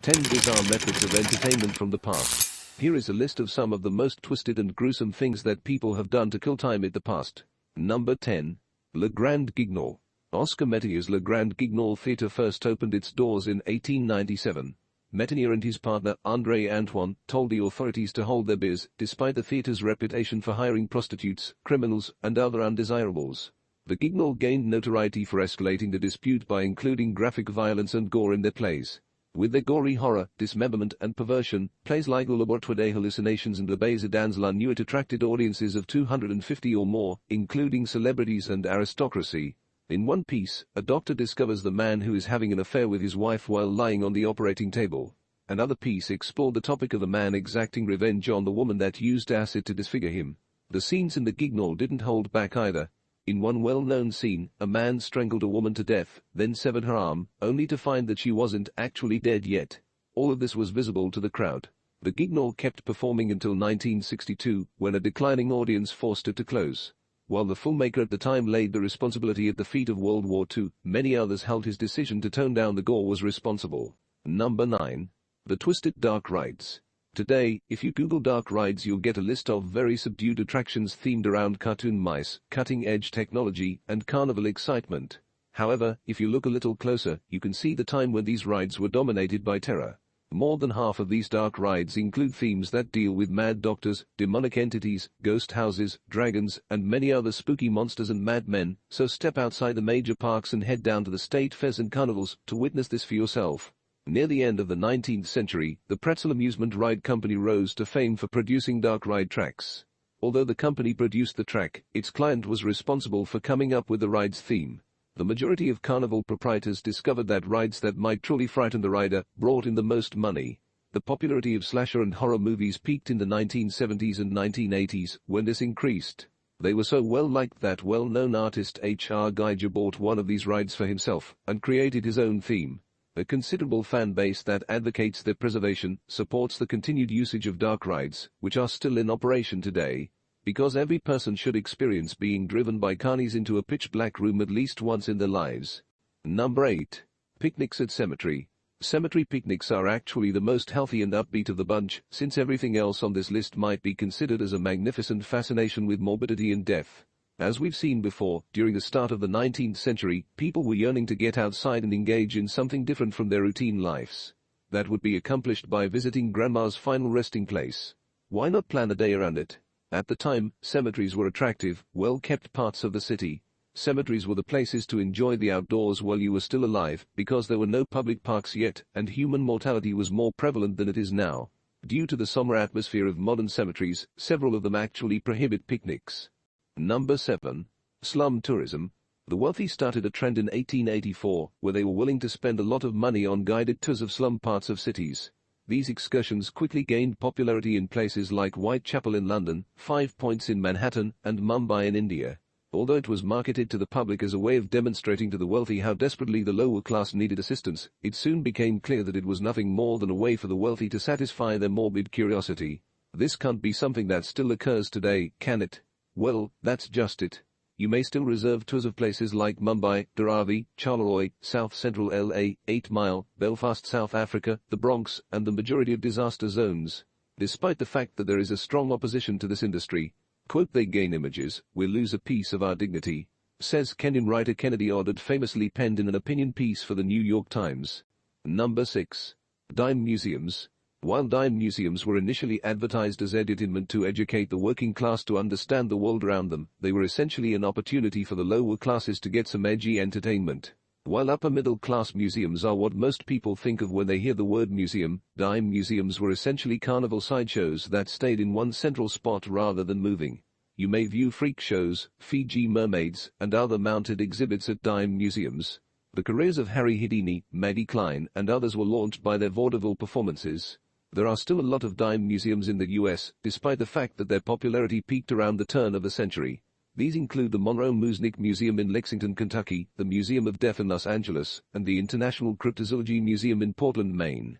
10 Bizarre Methods of Entertainment from the Past. Here is a list of some of the most twisted and gruesome things that people have done to kill time in the past. Number 10. Le Grande Ignore. Oscar Metier's Le Grande Ignore Theatre first opened its doors in 1897. Metier and his partner, André Antoine, told the authorities to hold their beers, despite the theatre's reputation for hiring prostitutes, criminals, and other undesirables. The Ignore gained notoriety for escalating the dispute by including graphic violence and gore in their plays. With their gory horror, dismemberment, and perversion, plays like Le Laboratoire des Hallucinations and Le Baiser dans la Nuit attracted audiences of 250 or more, including celebrities and aristocracy. In one piece, a doctor discovers the man who is having an affair with his wife while lying on the operating table. Another piece explored the topic of a man exacting revenge on the woman that used acid to disfigure him. The scenes in the Ignore didn't hold back either. In one well-known scene, a man strangled a woman to death, then severed her arm, only to find that she wasn't actually dead yet. All of this was visible to the crowd. The Ignore kept performing until 1962, when a declining audience forced it to close. While the filmmaker at the time laid the responsibility at the feet of World War II, many others held his decision to tone down the gore was responsible. Number 9. The Twisted Dark Rides. Today, if you Google dark rides, you'll get a list of very subdued attractions themed around cartoon mice, cutting-edge technology, and carnival excitement. However, if you look a little closer, you can see the time when these rides were dominated by terror. More than half of these dark rides include themes that deal with mad doctors, demonic entities, ghost houses, dragons, and many other spooky monsters and madmen, so step outside the major parks and head down to the state fairs and carnivals to witness this for yourself. Near the end of the 19th century, the Pretzel Amusement Ride Company rose to fame for producing dark ride tracks. Although the company produced the track, its client was responsible for coming up with the ride's theme. The majority of carnival proprietors discovered that rides that might truly frighten the rider brought in the most money. The popularity of slasher and horror movies peaked in the 1970s and 1980s, when this increased. They were so well-liked that well-known artist H.R. Giger bought one of these rides for himself and created his own theme. A considerable fan base that advocates their preservation supports the continued usage of dark rides, which are still in operation today, because every person should experience being driven by carnies into a pitch-black room at least once in their lives. Number 8. Picnics at Cemetery. Cemetery picnics are actually the most healthy and upbeat of the bunch, since everything else on this list might be considered as a magnificent fascination with morbidity and death. As we've seen before, during the start of the 19th century, people were yearning to get outside and engage in something different from their routine lives. That would be accomplished by visiting grandma's final resting place. Why not plan a day around it? At the time, cemeteries were attractive, well-kept parts of the city. Cemeteries were the places to enjoy the outdoors while you were still alive, because there were no public parks yet, and human mortality was more prevalent than it is now. Due to the somber atmosphere of modern cemeteries, several of them actually prohibit picnics. Number 7. Slum Tourism. The wealthy started a trend in 1884, where they were willing to spend a lot of money on guided tours of slum parts of cities. These excursions quickly gained popularity in places like Whitechapel in London, Five Points in Manhattan, and Mumbai in India. Although it was marketed to the public as a way of demonstrating to the wealthy how desperately the lower class needed assistance, it soon became clear that it was nothing more than a way for the wealthy to satisfy their morbid curiosity. This can't be something that still occurs today, can it? Well, that's just it. You may still reserve tours of places like Mumbai, Dharavi, Charleroi, South Central LA, 8 Mile, Belfast, South Africa, the Bronx, and the majority of disaster zones. Despite the fact that there is a strong opposition to this industry, quote, they gain images, we'll lose a piece of our dignity, says Kenyan writer Kennedy Oddard, famously penned in an opinion piece for the New York Times. Number 6. Dime Museums. While dime museums were initially advertised as edutainment to educate the working class to understand the world around them, they were essentially an opportunity for the lower classes to get some edgy entertainment. While upper-middle-class museums are what most people think of when they hear the word museum, dime museums were essentially carnival sideshows that stayed in one central spot rather than moving. You may view freak shows, Fiji mermaids, and other mounted exhibits at dime museums. The careers of Harry Houdini, Maddie Klein, and others were launched by their vaudeville performances. There are still a lot of dime museums in the US, despite the fact that their popularity peaked around the turn of the century. These include the Monroe Musnick Museum in Lexington, Kentucky, the Museum of Death in Los Angeles, and the International Cryptozoology Museum in Portland, Maine.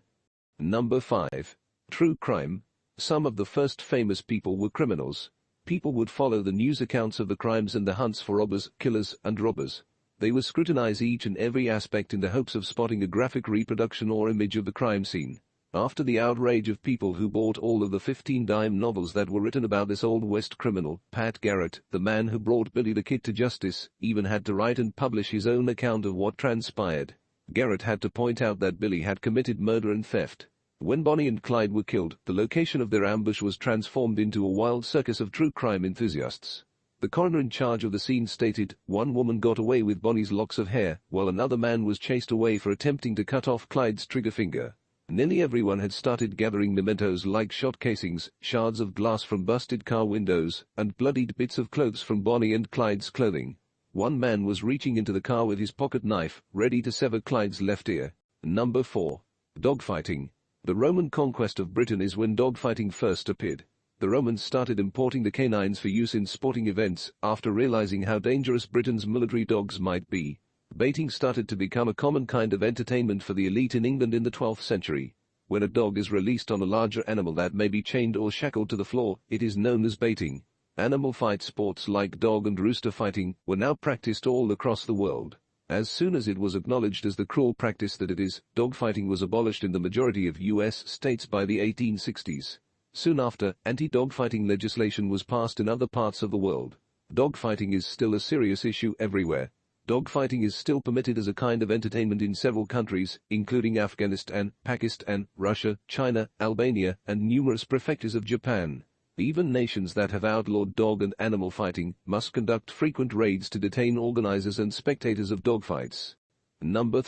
Number 5. True Crime. Some of the first famous people were criminals. People would follow the news accounts of the crimes and the hunts for robbers, killers, and robbers. They would scrutinize each and every aspect in the hopes of spotting a graphic reproduction or image of the crime scene. After the outrage of people who bought all of the 15-dime novels that were written about this Old West criminal, Pat Garrett, the man who brought Billy the Kid to justice, even had to write and publish his own account of what transpired. Garrett had to point out that Billy had committed murder and theft. When Bonnie and Clyde were killed, the location of their ambush was transformed into a wild circus of true crime enthusiasts. The coroner in charge of the scene stated, one woman got away with Bonnie's locks of hair, while another man was chased away for attempting to cut off Clyde's trigger finger. Nearly everyone had started gathering mementos like shot casings, shards of glass from busted car windows, and bloodied bits of clothes from Bonnie and Clyde's clothing. One man was reaching into the car with his pocket knife, ready to sever Clyde's left ear. Number 4. Dogfighting. The Roman conquest of Britain is when dogfighting first appeared. The Romans started importing the canines for use in sporting events after realizing how dangerous Britain's military dogs might be. Baiting started to become a common kind of entertainment for the elite in England in the 12th century. When a dog is released on a larger animal that may be chained or shackled to the floor, it is known as baiting. Animal fight sports like dog and rooster fighting were now practiced all across the world. As soon as it was acknowledged as the cruel practice that it is, dogfighting was abolished in the majority of U.S. states by the 1860s. Soon after, anti-dogfighting legislation was passed in other parts of the world. Dogfighting is still a serious issue everywhere. Dogfighting is still permitted as a kind of entertainment in several countries, including Afghanistan, Pakistan, Russia, China, Albania, and numerous prefectures of Japan. Even nations that have outlawed dog and animal fighting must conduct frequent raids to detain organizers and spectators of dogfights. Number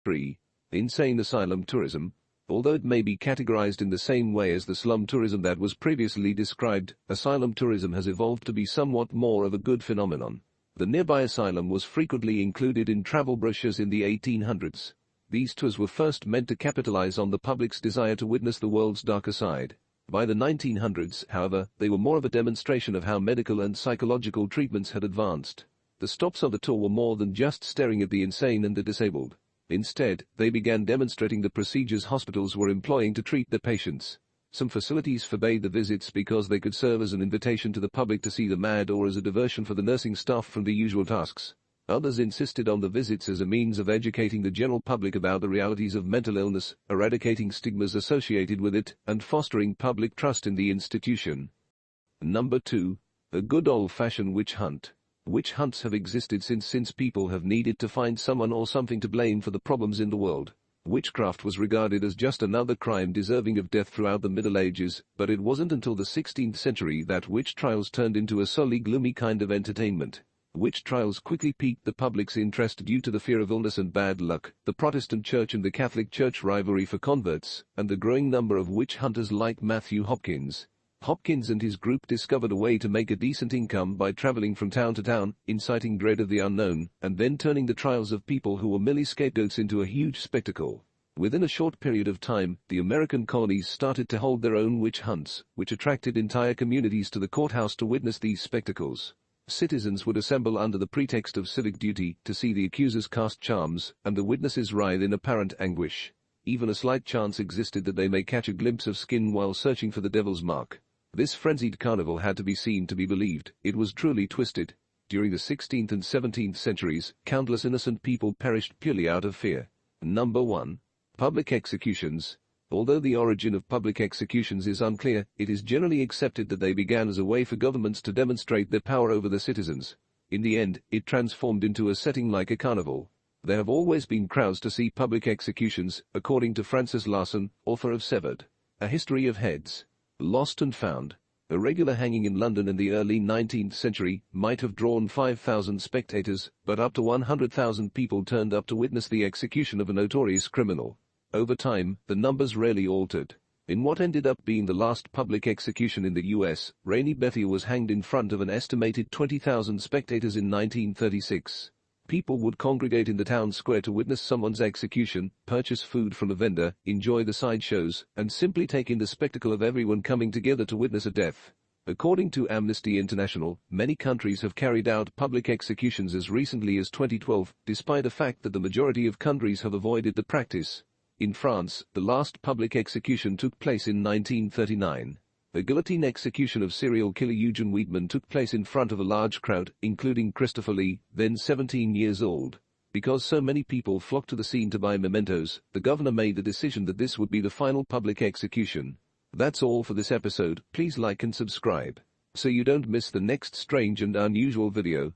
3. Insane asylum tourism. Although it may be categorized in the same way as the slum tourism that was previously described, asylum tourism has evolved to be somewhat more of a good phenomenon. The nearby asylum was frequently included in travel brochures in the 1800s. These tours were first meant to capitalize on the public's desire to witness the world's darker side. By the 1900s, however, they were more of a demonstration of how medical and psychological treatments had advanced. The stops of the tour were more than just staring at the insane and the disabled. Instead, they began demonstrating the procedures hospitals were employing to treat their patients. Some facilities forbade the visits because they could serve as an invitation to the public to see the mad or as a diversion for the nursing staff from the usual tasks. Others insisted on the visits as a means of educating the general public about the realities of mental illness, eradicating stigmas associated with it, and fostering public trust in the institution. Number 2. A good old-fashioned witch hunt. Witch hunts have existed since people have needed to find someone or something to blame for the problems in the world. Witchcraft was regarded as just another crime deserving of death throughout the Middle Ages, but it wasn't until the 16th century that witch trials turned into a solely gloomy kind of entertainment. Witch trials quickly piqued the public's interest due to the fear of illness and bad luck, the Protestant Church and the Catholic Church rivalry for converts, and the growing number of witch hunters like Matthew Hopkins. Hopkins and his group discovered a way to make a decent income by traveling from town to town, inciting dread of the unknown, and then turning the trials of people who were merely scapegoats into a huge spectacle. Within a short period of time, the American colonies started to hold their own witch hunts, which attracted entire communities to the courthouse to witness these spectacles. Citizens would assemble under the pretext of civic duty to see the accusers cast charms, and the witnesses writhe in apparent anguish. Even a slight chance existed that they may catch a glimpse of skin while searching for the devil's mark. This frenzied carnival had to be seen to be believed. It was truly twisted. During the 16th and 17th centuries, countless innocent people perished purely out of fear. Number 1. Public executions. Although the origin of public executions is unclear, it is generally accepted that they began as a way for governments to demonstrate their power over their citizens. In the end, it transformed into a setting like a carnival. There have always been crowds to see public executions, according to Francis Larson, author of Severed: A History of Heads. Lost and Found. A regular hanging in London in the early 19th century might have drawn 5,000 spectators, but up to 100,000 people turned up to witness the execution of a notorious criminal. Over time, the numbers rarely altered. In what ended up being the last public execution in the U.S., Rainey Bethier was hanged in front of an estimated 20,000 spectators in 1936. People would congregate in the town square to witness someone's execution, purchase food from a vendor, enjoy the sideshows, and simply take in the spectacle of everyone coming together to witness a death. According to Amnesty International, many countries have carried out public executions as recently as 2012, despite the fact that the majority of countries have avoided the practice. In France, the last public execution took place in 1939. The guillotine execution of serial killer Eugene Weidman took place in front of a large crowd, including Christopher Lee, then 17 years old. Because so many people flocked to the scene to buy mementos, the governor made the decision that this would be the final public execution. That's all for this episode. Please like and subscribe so you don't miss the next strange and unusual video.